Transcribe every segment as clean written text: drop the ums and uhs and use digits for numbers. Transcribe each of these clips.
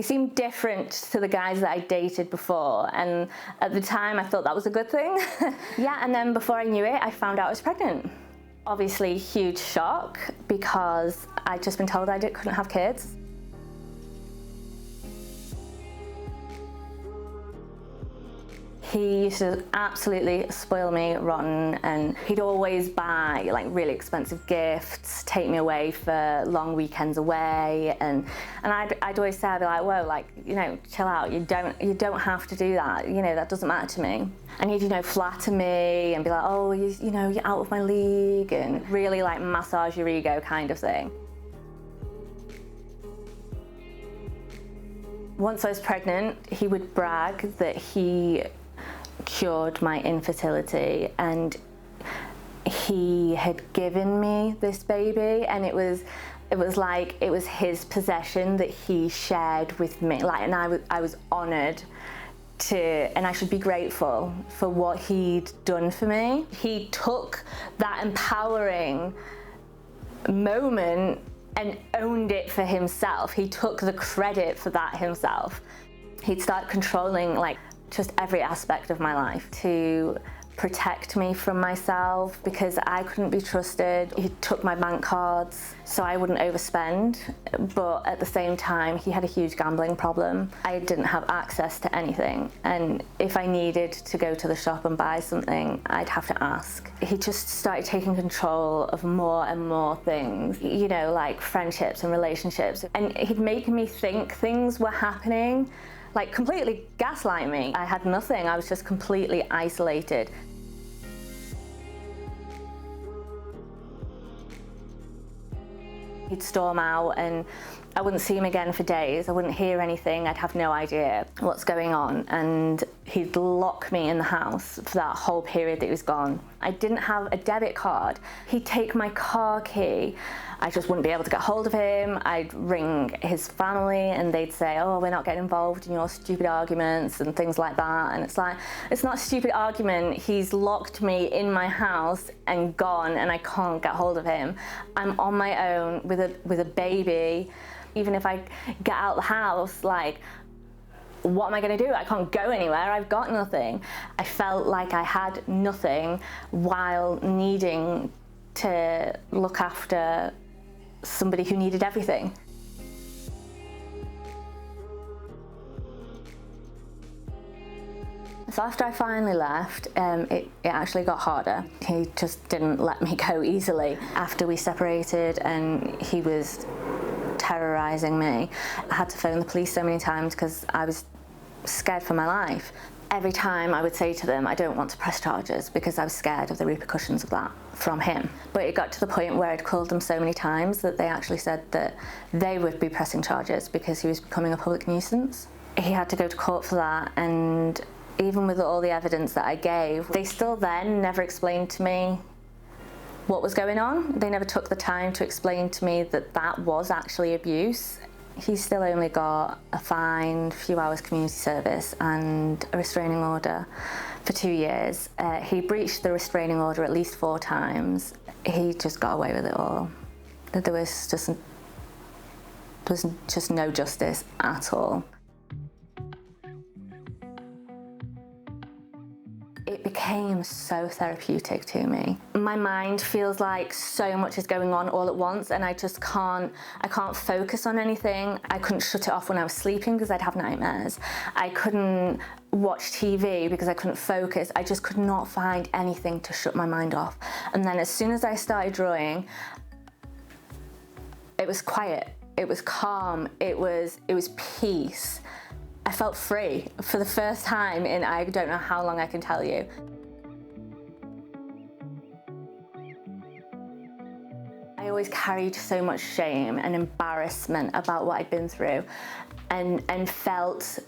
seemed different to the guys that I dated before, and at the time I thought that was a good thing. Yeah, and then before I knew it, I found out I was pregnant. Obviously, huge shock, because I'd just been told I couldn't have kids. He used to absolutely spoil me rotten, and he'd always buy like really expensive gifts, take me away for long weekends away, and I'd always say, I'd be like, whoa, like, you know, chill out, you don't have to do that, you know, that doesn't matter to me. And he'd, you know, flatter me and be like, oh, you know, you're out of my league, and really like massage your ego kind of thing. Once I was pregnant, he would brag that he cured my infertility, and he had given me this baby, and it was like it was his possession that he shared with me, like, and I was honoured to, and I should be grateful for what he'd done for me. He took that empowering moment and owned it for himself. He took the credit for that himself. He'd start controlling like just every aspect of my life to protect me from myself, because I couldn't be trusted. He took my bank cards so I wouldn't overspend, but at the same time he had a huge gambling problem. I didn't have access to anything, and if I needed to go to the shop and buy something, I'd have to ask. He just started taking control of more and more things, you know, like friendships and relationships, and he'd make me think things were happening, like completely gaslight me. I had nothing, I was just completely isolated. He'd storm out and I wouldn't see him again for days. I wouldn't hear anything, I'd have no idea what's going on. And he'd lock me in the house for that whole period that he was gone. I didn't have a debit card. He'd take my car key. I just wouldn't be able to get hold of him. I'd ring his family and they'd say, oh, we're not getting involved in your stupid arguments and things like that. And it's like, it's not a stupid argument. He's locked me in my house and gone, and I can't get hold of him. I'm on my own with a baby. Even if I get out of the house, like, what am I going to do? I can't go anywhere, I've got nothing. I felt like I had nothing while needing to look after somebody who needed everything. So after I finally left, it actually got harder. He just didn't let me go easily. After we separated and he was terrorising me, I had to phone the police so many times because I was scared for my life. Every time I would say to them, I don't want to press charges, because I was scared of the repercussions of that from him. But it got to the point where I'd called them so many times that they actually said that they would be pressing charges because he was becoming a public nuisance. He had to go to court for that, and even with all the evidence that I gave, they still then never explained to me what was going on. They never took the time to explain to me that that was actually abuse. He's still only got a fine, few hours community service and a restraining order for 2 years. He breached the restraining order at least 4 times. He just got away with it all. There was just no justice at all. It became so therapeutic to me. My mind feels like so much is going on all at once, and I can't focus on anything. I couldn't shut it off when I was sleeping because I'd have nightmares. I couldn't watch TV because I couldn't focus. I just could not find anything to shut my mind off. And then as soon as I started drawing, it was quiet, it was calm, it was peace. I felt free for the first time in I don't know how long I can tell you. I always carried so much shame and embarrassment about what I'd been through, and felt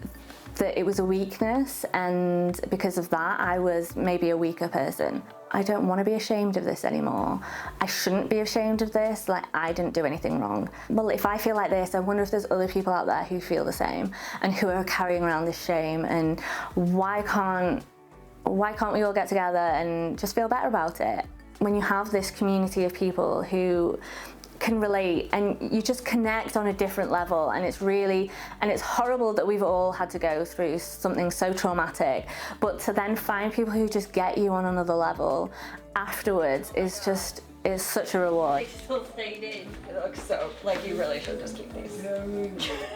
that it was a weakness, and because of that I was maybe a weaker person. I don't want to be ashamed of this anymore. I shouldn't be ashamed of this, like I didn't do anything wrong. Well, if I feel like this, I wonder if there's other people out there who feel the same and who are carrying around this shame, and why can't we all get together and just feel better about it? When you have this community of people who can relate, and you just connect on a different level, and it's horrible that we've all had to go through something so traumatic, but to then find people who just get you on another level afterwards is such a reward. They still stayed in. It looks so, like, you really should just keep these.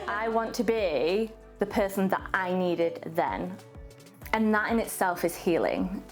I want to be the person that I needed then, and that in itself is healing.